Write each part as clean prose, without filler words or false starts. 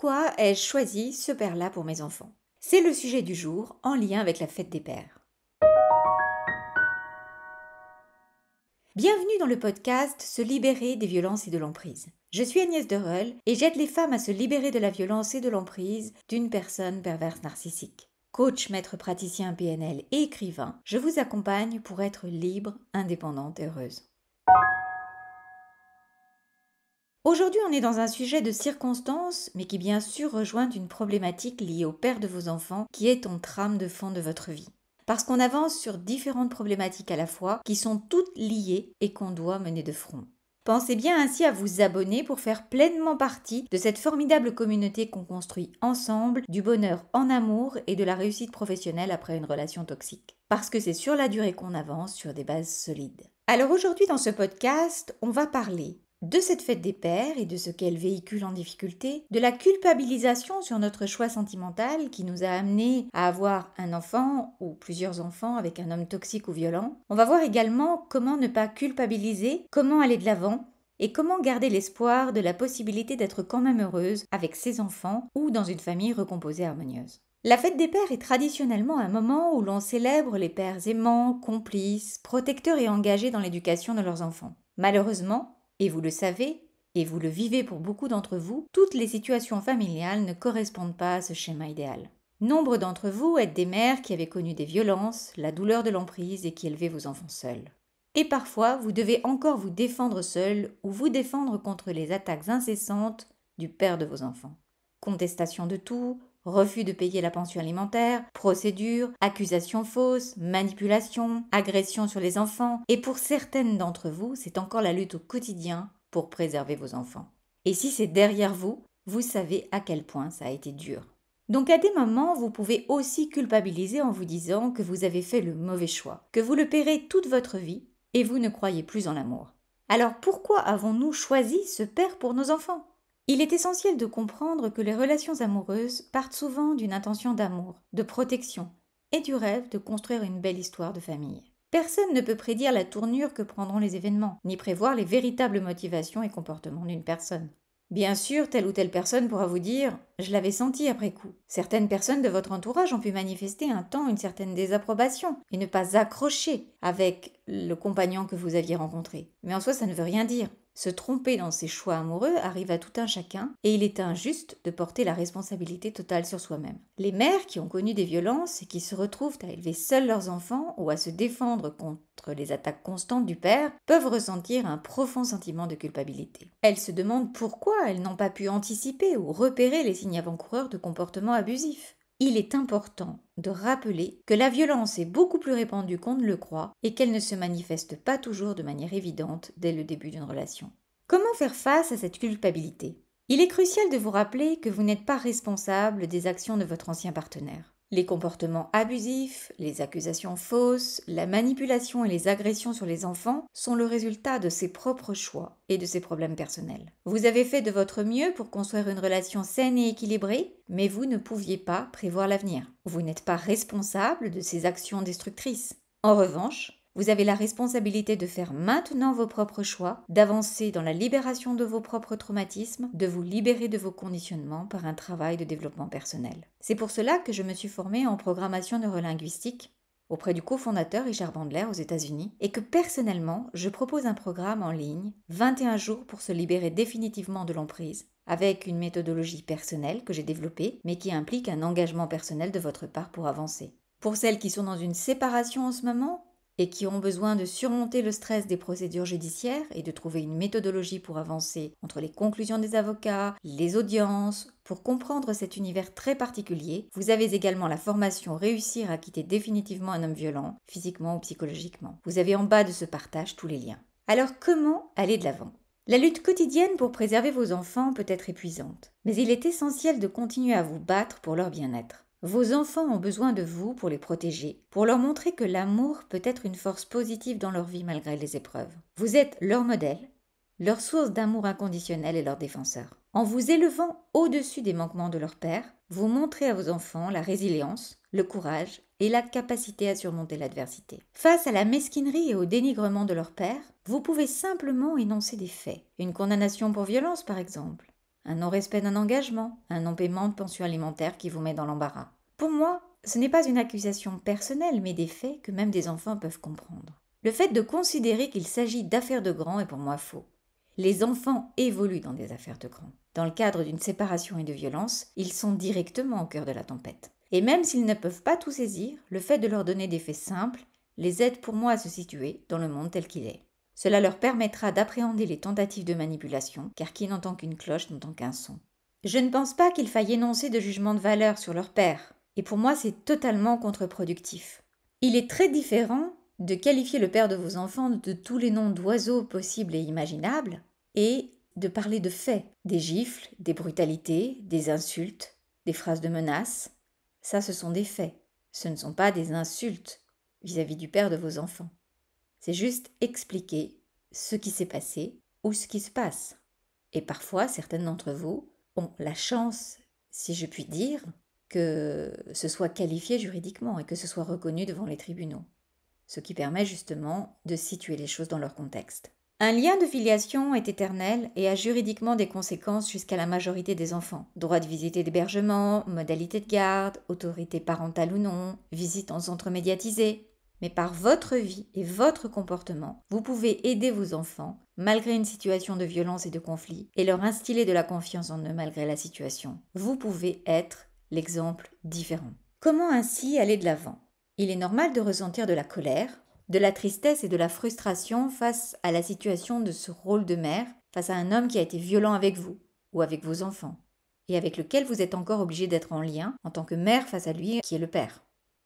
Pourquoi ai-je choisi ce père-là pour mes enfants? C'est le sujet du jour en lien avec la fête des pères. Bienvenue dans le podcast Se libérer des violences et de l'emprise. Je suis Agnès Dereul et j'aide les femmes à se libérer de la violence et de l'emprise d'une personne perverse narcissique. Coach, maître praticien PNL et écrivain, je vous accompagne pour être libre, indépendante et heureuse. Aujourd'hui, on est dans un sujet de circonstance, mais qui bien sûr rejoint une problématique liée au père de vos enfants, qui est en trame de fond de votre vie. Parce qu'on avance sur différentes problématiques à la fois, qui sont toutes liées et qu'on doit mener de front. Pensez bien ainsi à vous abonner pour faire pleinement partie de cette formidable communauté qu'on construit ensemble, du bonheur en amour et de la réussite professionnelle après une relation toxique. Parce que c'est sur la durée qu'on avance sur des bases solides. Alors aujourd'hui dans ce podcast, on va parler de cette fête des pères et de ce qu'elle véhicule en difficulté, de la culpabilisation sur notre choix sentimental qui nous a amenés à avoir un enfant ou plusieurs enfants avec un homme toxique ou violent. On va voir également comment ne pas culpabiliser, comment aller de l'avant et comment garder l'espoir de la possibilité d'être quand même heureuse avec ses enfants ou dans une famille recomposée harmonieuse. La fête des pères est traditionnellement un moment où l'on célèbre les pères aimants, complices, protecteurs et engagés dans l'éducation de leurs enfants. Malheureusement, et vous le savez, et vous le vivez pour beaucoup d'entre vous, toutes les situations familiales ne correspondent pas à ce schéma idéal. Nombre d'entre vous êtes des mères qui avaient connu des violences, la douleur de l'emprise et qui élevaient vos enfants seuls. Et parfois, vous devez encore vous défendre seul ou vous défendre contre les attaques incessantes du père de vos enfants. Contestation de tout, refus de payer la pension alimentaire, procédures, accusations fausses, manipulations, agressions sur les enfants, et pour certaines d'entre vous, c'est encore la lutte au quotidien pour préserver vos enfants. Et si c'est derrière vous, vous savez à quel point ça a été dur. Donc à des moments, vous pouvez aussi culpabiliser en vous disant que vous avez fait le mauvais choix, que vous le paierez toute votre vie, et vous ne croyez plus en l'amour. Alors pourquoi avons-nous choisi ce père pour nos enfants ? Il est essentiel de comprendre que les relations amoureuses partent souvent d'une intention d'amour, de protection et du rêve de construire une belle histoire de famille. Personne ne peut prédire la tournure que prendront les événements, ni prévoir les véritables motivations et comportements d'une personne. Bien sûr, telle ou telle personne pourra vous dire « je l'avais senti après coup ». Certaines personnes de votre entourage ont pu manifester un temps une certaine désapprobation et ne pas accrocher avec le compagnon que vous aviez rencontré. Mais en soi, ça ne veut rien dire. Se tromper dans ses choix amoureux arrive à tout un chacun et il est injuste de porter la responsabilité totale sur soi-même. Les mères qui ont connu des violences et qui se retrouvent à élever seules leurs enfants ou à se défendre contre les attaques constantes du père peuvent ressentir un profond sentiment de culpabilité. Elles se demandent pourquoi elles n'ont pas pu anticiper ou repérer les signes avant-coureurs de comportements abusifs. Il est important de rappeler que la violence est beaucoup plus répandue qu'on ne le croit et qu'elle ne se manifeste pas toujours de manière évidente dès le début d'une relation. Comment faire face à cette culpabilité ? Il est crucial de vous rappeler que vous n'êtes pas responsable des actions de votre ancien partenaire. Les comportements abusifs, les accusations fausses, la manipulation et les agressions sur les enfants sont le résultat de ses propres choix et de ses problèmes personnels. Vous avez fait de votre mieux pour construire une relation saine et équilibrée, mais vous ne pouviez pas prévoir l'avenir. Vous n'êtes pas responsable de ces actions destructrices. En revanche, vous avez la responsabilité de faire maintenant vos propres choix, d'avancer dans la libération de vos propres traumatismes, de vous libérer de vos conditionnements par un travail de développement personnel. C'est pour cela que je me suis formée en programmation neurolinguistique auprès du cofondateur Richard Bandler aux États-Unis et que personnellement, je propose un programme en ligne, 21 jours pour se libérer définitivement de l'emprise, avec une méthodologie personnelle que j'ai développée, mais qui implique un engagement personnel de votre part pour avancer. Pour celles qui sont dans une séparation en ce moment, et qui ont besoin de surmonter le stress des procédures judiciaires et de trouver une méthodologie pour avancer entre les conclusions des avocats, les audiences, pour comprendre cet univers très particulier, vous avez également la formation Réussir à quitter définitivement un homme violent, physiquement ou psychologiquement. Vous avez en bas de ce partage tous les liens. Alors comment aller de l'avant ? La lutte quotidienne pour préserver vos enfants peut être épuisante, mais il est essentiel de continuer à vous battre pour leur bien-être. Vos enfants ont besoin de vous pour les protéger, pour leur montrer que l'amour peut être une force positive dans leur vie malgré les épreuves. Vous êtes leur modèle, leur source d'amour inconditionnel et leur défenseur. En vous élevant au-dessus des manquements de leur père, vous montrez à vos enfants la résilience, le courage et la capacité à surmonter l'adversité. Face à la mesquinerie et au dénigrement de leur père, vous pouvez simplement énoncer des faits. Une condamnation pour violence par exemple. un non-respect d'un engagement, un non-paiement de pension alimentaire qui vous met dans l'embarras. Pour moi, ce n'est pas une accusation personnelle, mais des faits que même des enfants peuvent comprendre. Le fait de considérer qu'il s'agit d'affaires de grands est pour moi faux. Les enfants évoluent dans des affaires de grands. Dans le cadre d'une séparation et de violence, ils sont directement au cœur de la tempête. Et même s'ils ne peuvent pas tout saisir, le fait de leur donner des faits simples les aide pour moi à se situer dans le monde tel qu'il est. Cela leur permettra d'appréhender les tentatives de manipulation, car qui n'entend qu'une cloche n'entend qu'un son. Je ne pense pas qu'il faille énoncer de jugement de valeur sur leur père, et pour moi c'est totalement contre-productif. Il est très différent de qualifier le père de vos enfants de tous les noms d'oiseaux possibles et imaginables, et de parler de faits, des gifles, des brutalités, des insultes, des phrases de menaces. Ça, ce sont des faits, ce ne sont pas des insultes vis-à-vis du père de vos enfants. C'est juste expliquer ce qui s'est passé ou ce qui se passe. Et parfois, certaines d'entre vous ont la chance, si je puis dire, que ce soit qualifié juridiquement et que ce soit reconnu devant les tribunaux. Ce qui permet justement de situer les choses dans leur contexte. Un lien de filiation est éternel et a juridiquement des conséquences jusqu'à la majorité des enfants. Droit de visite et d'hébergement, modalité de garde, autorité parentale ou non, visite en centre médiatisé. Mais par votre vie et votre comportement, vous pouvez aider vos enfants, malgré une situation de violence et de conflit, et leur instiller de la confiance en eux malgré la situation. Vous pouvez être l'exemple différent. Comment ainsi aller de l'avant ? Il est normal de ressentir de la colère, de la tristesse et de la frustration face à la situation de ce rôle de mère, face à un homme qui a été violent avec vous ou avec vos enfants, et avec lequel vous êtes encore obligé d'être en lien en tant que mère face à lui qui est le père.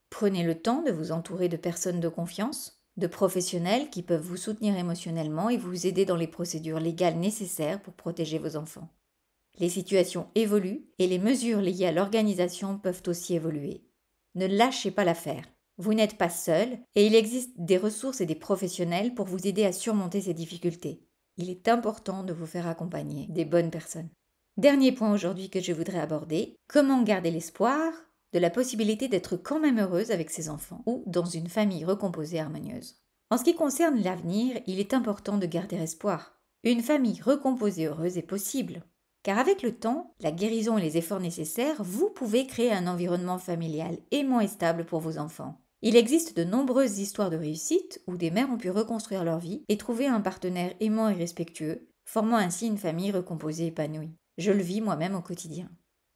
Prenez le temps de vous entourer de personnes de confiance, de professionnels qui peuvent vous soutenir émotionnellement et vous aider dans les procédures légales nécessaires pour protéger vos enfants. Les situations évoluent et les mesures liées à l'organisation peuvent aussi évoluer. Ne lâchez pas l'affaire. Vous n'êtes pas seul et il existe des ressources et des professionnels pour vous aider à surmonter ces difficultés. Il est important de vous faire accompagner des bonnes personnes. Dernier point aujourd'hui que je voudrais aborder, comment garder l'espoir de la possibilité d'être quand même heureuse avec ses enfants ou dans une famille recomposée harmonieuse. En ce qui concerne l'avenir, il est important de garder espoir. Une famille recomposée heureuse est possible. Car avec le temps, la guérison et les efforts nécessaires, vous pouvez créer un environnement familial aimant et stable pour vos enfants. Il existe de nombreuses histoires de réussite où des mères ont pu reconstruire leur vie et trouver un partenaire aimant et respectueux, formant ainsi une famille recomposée et épanouie. Je le vis moi-même au quotidien.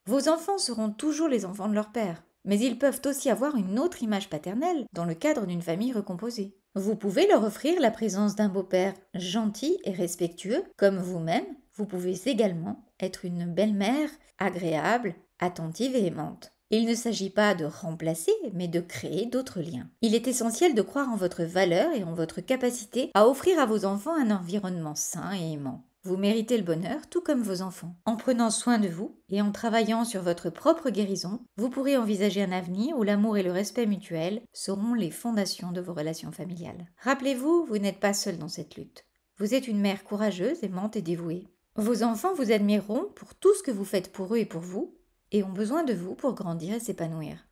Vos enfants seront toujours les enfants de leur père, mais ils peuvent aussi avoir une autre image paternelle dans le cadre d'une famille recomposée. Vous pouvez leur offrir la présence d'un beau-père gentil et respectueux, comme vous-même. Vous pouvez également être une belle-mère agréable, attentive et aimante. Il ne s'agit pas de remplacer, mais de créer d'autres liens. Il est essentiel de croire en votre valeur et en votre capacité à offrir à vos enfants un environnement sain et aimant. Vous méritez le bonheur tout comme vos enfants. En prenant soin de vous et en travaillant sur votre propre guérison, vous pourrez envisager un avenir où l'amour et le respect mutuel seront les fondations de vos relations familiales. Rappelez-vous, vous n'êtes pas seul dans cette lutte. Vous êtes une mère courageuse, aimante et dévouée. Vos enfants vous admireront pour tout ce que vous faites pour eux et pour vous, et ont besoin de vous pour grandir et s'épanouir.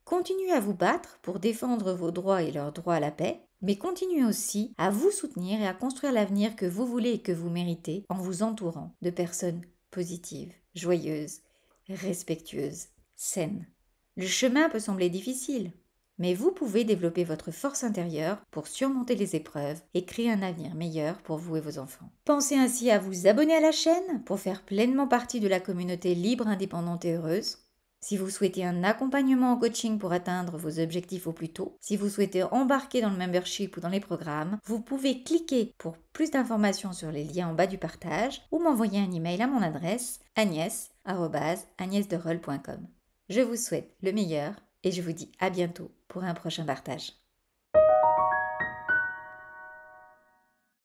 Continuez à vous battre pour défendre vos droits et leur droit à la paix, mais continuez aussi à vous soutenir et à construire l'avenir que vous voulez et que vous méritez en vous entourant de personnes positives, joyeuses, respectueuses, saines. Le chemin peut sembler difficile, mais vous pouvez développer votre force intérieure pour surmonter les épreuves et créer un avenir meilleur pour vous et vos enfants. Pensez ainsi à vous abonner à la chaîne pour faire pleinement partie de la communauté libre, indépendante et heureuse. Si vous souhaitez un accompagnement en coaching pour atteindre vos objectifs au plus tôt, si vous souhaitez embarquer dans le membership ou dans les programmes, vous pouvez cliquer pour plus d'informations sur les liens en bas du partage ou m'envoyer un email à mon adresse agnès@agnèsderoll.com. Je vous souhaite le meilleur et je vous dis à bientôt pour un prochain partage.